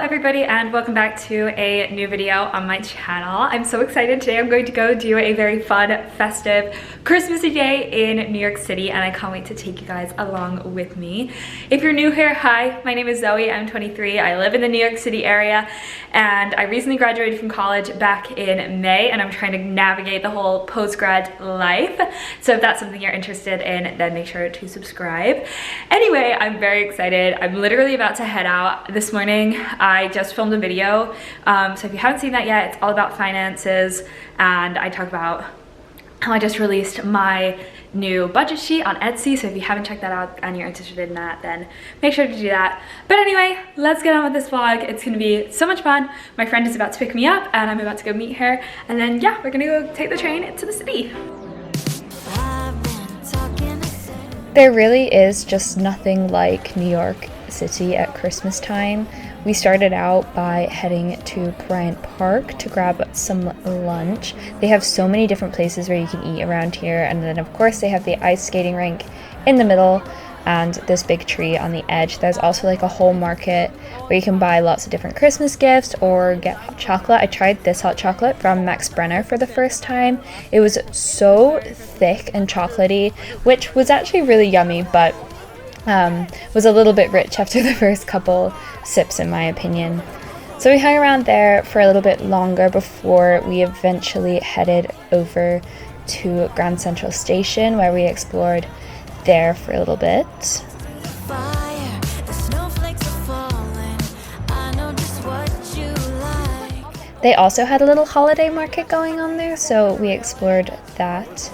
everybody, and welcome back to a new video on my channel. I'm so excited. Today I'm going to go do a very fun, festive, Christmassy day in New York City, and I can't wait to take you guys along with me. If you're new here, hi, my name is Zoe. I'm 23. I live in the New York City area, and I recently graduated from college back in May, and I'm trying to navigate the whole post-grad life. So if that's something you're interested in, then make sure to subscribe. Anyway, I'm very excited. I'm literally about to head out. This morning I just filmed a video, so if you haven't seen that yet, it's all about finances, and I talk about how I just released my new budget sheet on Etsy. So if you haven't checked that out and you're interested in that, then make sure to do that. But anyway, let's get on with this vlog. It's gonna be so much fun. My friend is about to pick me up and I'm about to go meet her, and then yeah, we're gonna go take the train into the city. There really is just nothing like New York City at Christmas time. We started out by heading to Bryant Park to grab some lunch. They have so many different places where you can eat around here, and then of course they have the ice skating rink in the middle and this big tree on the edge. There's also like a whole market where you can buy lots of different Christmas gifts or get hot chocolate. I tried this hot chocolate from Max Brenner for the first time. It was so thick and chocolatey, which was actually really yummy, but was a little bit rich after the first couple sips in my opinion. So we hung around there for a little bit longer before we eventually headed over to Grand Central Station, where we explored there for a little bit. They also had a little holiday market going on there, so we explored that.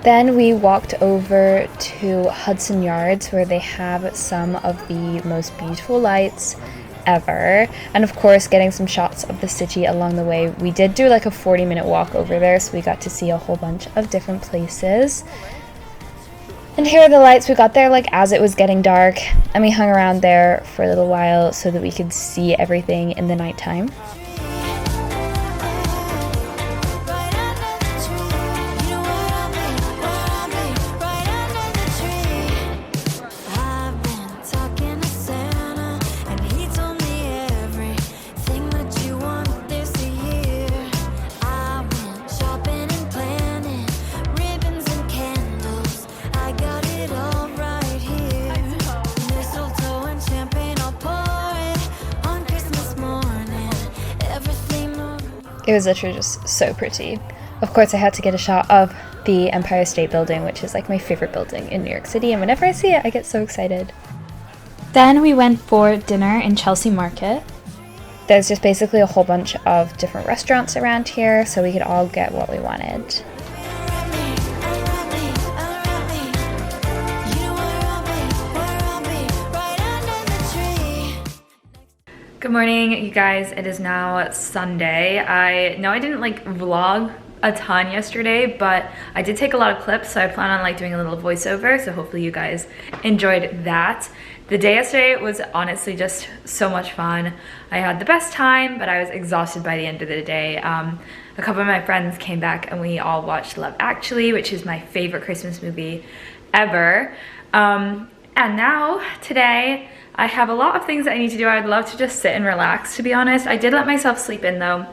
Then we walked over to Hudson Yards, where they have some of the most beautiful lights ever, and of course getting some shots of the city along the way. We did do like a 40-minute walk over there, so we got to see a whole bunch of different places. And here are the lights. We got there like as it was getting dark, and we hung around there for a little while so that we could see everything in the nighttime. It was literally just so pretty. Of course, I had to get a shot of the Empire State Building, which is like my favorite building in New York City, and whenever I see it, I get so excited. Then we went for dinner in Chelsea Market. There's just basically a whole bunch of different restaurants around here, so we could all get what we wanted. Good morning, you guys. It is now Sunday. I know I didn't like vlog a ton yesterday, but I did take a lot of clips, so I plan on like doing a little voiceover, so hopefully you guys enjoyed that. The day yesterday was honestly just so much fun. I had the best time, but I was exhausted by the end of the day. A couple of my friends came back and we all watched Love Actually, which is my favorite Christmas movie ever. And now, today, I have a lot of things that I need to do. I'd love to just sit and relax, to be honest. I did let myself sleep in though,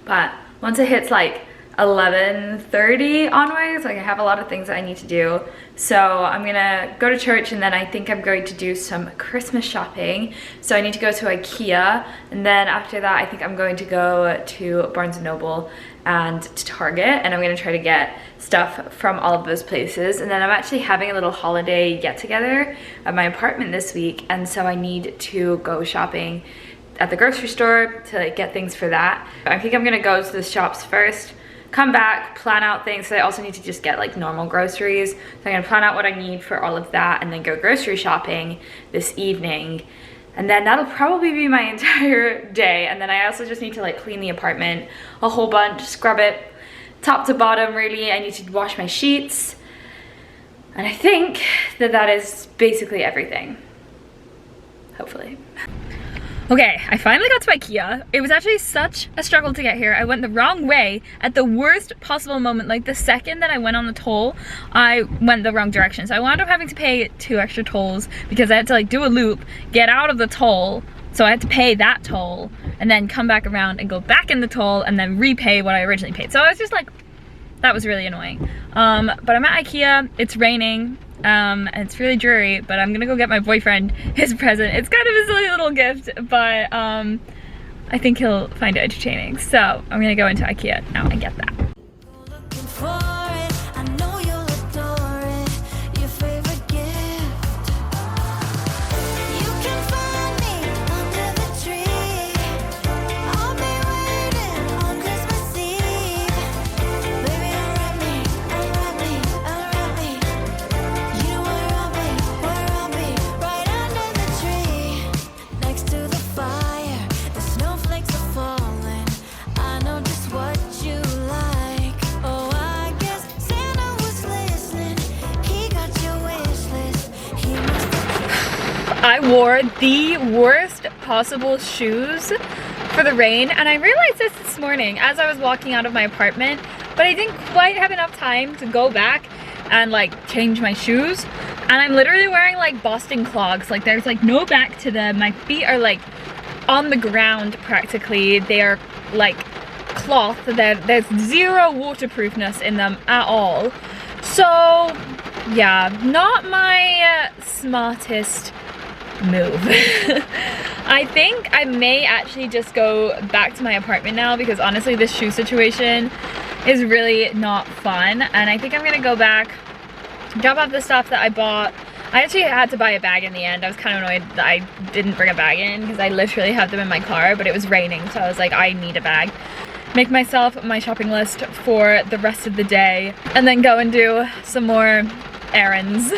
but once it hits like 11:30 onwards, like I have a lot of things that I need to do. So I'm gonna go to church, and then I think I'm going to do some Christmas shopping. So I need to go to IKEA, and then after that I think I'm going to go to Barnes & Noble and to Target, and I'm gonna try to get stuff from all of those places. And then I'm actually having a little holiday get-together at my apartment this week, and so I need to go shopping at the grocery store to like, get things for that. I think I'm gonna go to the shops first, come back, plan out things. So I also need to just get like normal groceries. So I'm gonna plan out what I need for all of that and then go grocery shopping this evening. And then that'll probably be my entire day. And then I also just need to like clean the apartment a whole bunch, scrub it top to bottom really. I need to wash my sheets. And I think that that is basically everything. hopefully. Okay, I finally got to IKEA. It was actually such a struggle to get here. I went the wrong way at the worst possible moment. Like the second that I went on the toll, I went the wrong direction. So I wound up having to pay 2 extra tolls because I had to like do a loop, get out of the toll. So I had to pay that toll and then come back around and go back in the toll and then repay what I originally paid. So I was just like, that was really annoying. But I'm at IKEA, it's raining. And it's really dreary, but I'm gonna go get my boyfriend his present. It's kind of a silly little gift, but I think he'll find it entertaining. So I'm gonna go into IKEA now and get that. I wore the worst possible shoes for the rain, and I realized this morning as I was walking out of my apartment, but I didn't quite have enough time to go back and like change my shoes, and I'm literally wearing like Boston clogs. Like there's like no back to them. My feet are like on the ground practically. They are like cloth. There's zero waterproofness in them at all. So yeah, not my smartest move. I think I may actually just go back to my apartment now because honestly this shoe situation is really not fun, and I think I'm gonna go back, drop off the stuff that I bought. I actually had to buy a bag in the end. I was kind of annoyed that I didn't bring a bag in because I literally had them in my car, but it was raining, so I was like, I need a bag. Make myself my shopping list for the rest of the day and then go and do some more errands.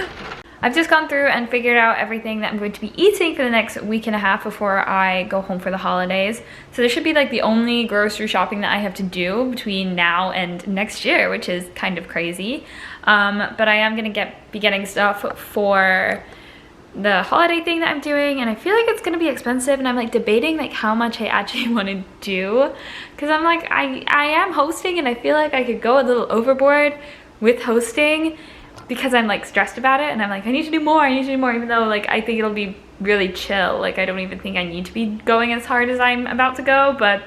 I've just gone through and figured out everything that I'm going to be eating for the next week and a half before I go home for the holidays. So this should be like the only grocery shopping that I have to do between now and next year, which is kind of crazy. But I am gonna be getting stuff for the holiday thing that I'm doing, and I feel like it's gonna be expensive, and I'm like debating like how much I actually want to do, because I'm like I am hosting and I feel like I could go a little overboard with hosting because I'm like stressed about it, and I'm like I need to do more, even though like I think it'll be really chill. Like I don't even think I need to be going as hard as I'm about to go, but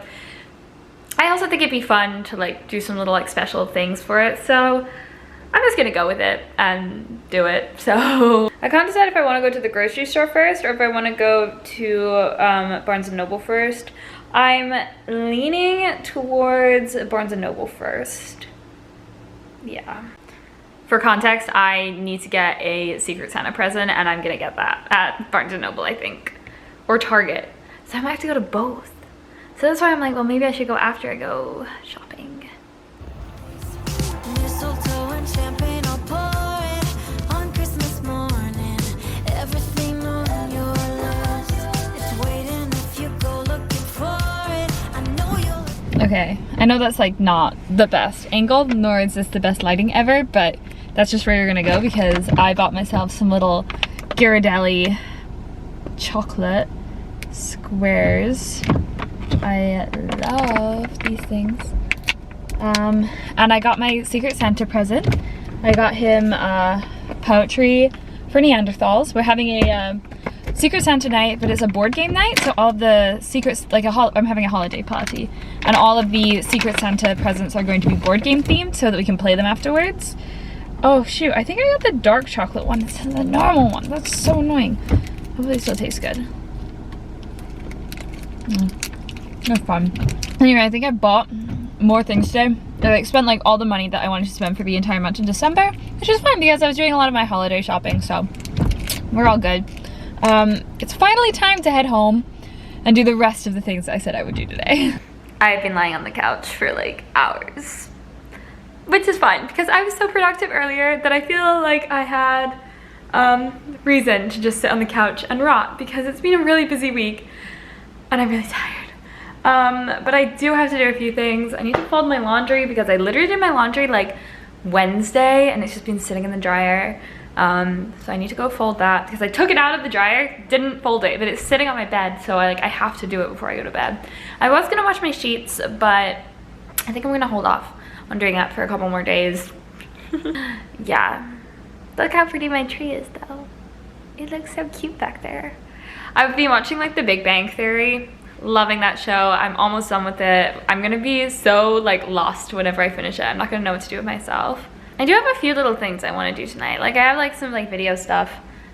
I also think it'd be fun to like do some little like special things for it. So I'm just gonna go with it and do it. So I can't decide if I want to go to the grocery store first or if I want to go to Barnes & Noble first. I'm leaning towards Barnes & Noble first. Yeah. For context, I need to get a Secret Santa present, and I'm gonna get that at Barnes & Noble, I think, or Target. So I might have to go to both. So that's why I'm like, well, maybe I should go after I go shopping. Mistletoe and champagne, I'll pour it on Christmas morning. Everything on your list is waiting if you go looking for it. I know you'll. Okay, I know that's like not the best angle, nor is this the best lighting ever, but that's just where you're gonna go because I bought myself some little Ghirardelli chocolate squares. I love these things. And I got my Secret Santa present. I got him poetry for Neanderthals. We're having a Secret Santa night, but it's a board game night, so all the secrets, like I'm having a holiday party, and all of the Secret Santa presents are going to be board game themed so that we can play them afterwards. Oh shoot, I think I got the dark chocolate one instead of the normal one. That's so annoying. Hopefully it still tastes good. That's fun. Anyway, I think I bought more things today. I like spent like all the money that I wanted to spend for the entire month in December, which is fun because I was doing a lot of my holiday shopping, so we're all good. It's finally time to head home and do the rest of the things I said I would do today. I've been lying on the couch for like hours, which is fine because I was so productive earlier that I feel like I had reason to just sit on the couch and rot because it's been a really busy week and I'm really tired. But I do have to do a few things. I need to fold my laundry because I literally did my laundry like Wednesday and it's just been sitting in the dryer. So I need to go fold that because I took it out of the dryer, didn't fold it, but it's sitting on my bed, so I have to do it before I go to bed. I was gonna wash my sheets, but I think I'm gonna hold off on doing that for a couple more days. Yeah, look how pretty my tree is though. It looks so cute back there. I've been watching like The Big Bang Theory, loving that show. I'm almost done with it. I'm gonna be so like lost whenever I finish it. I'm not gonna know what to do with myself. I do have a few little things I want to do tonight. Like I have like some like video stuff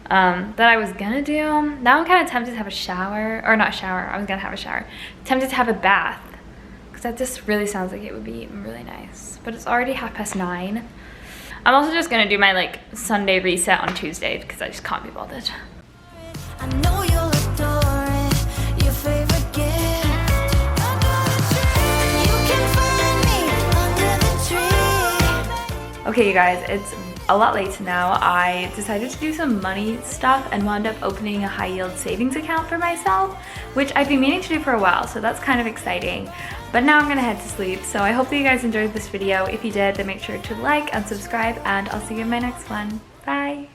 that I was gonna do. Now I'm kind of tempted to have a shower, or not shower, I was gonna have a shower. Tempted to have a bath, because that just really sounds like it would be really nice. But it's already 9:30. I'm also just gonna do my like Sunday reset on Tuesday because I just can't be bothered. I know you'll adore it. Your favorite gift under the tree. You can find me under the tree. Okay, you guys, it's a lot later now. I decided to do some money stuff and wound up opening a high yield savings account for myself, which I've been meaning to do for a while, so that's kind of exciting. But now I'm gonna head to sleep, so I hope that you guys enjoyed this video. If you did, then make sure to like and subscribe, and I'll see you in my next one. Bye!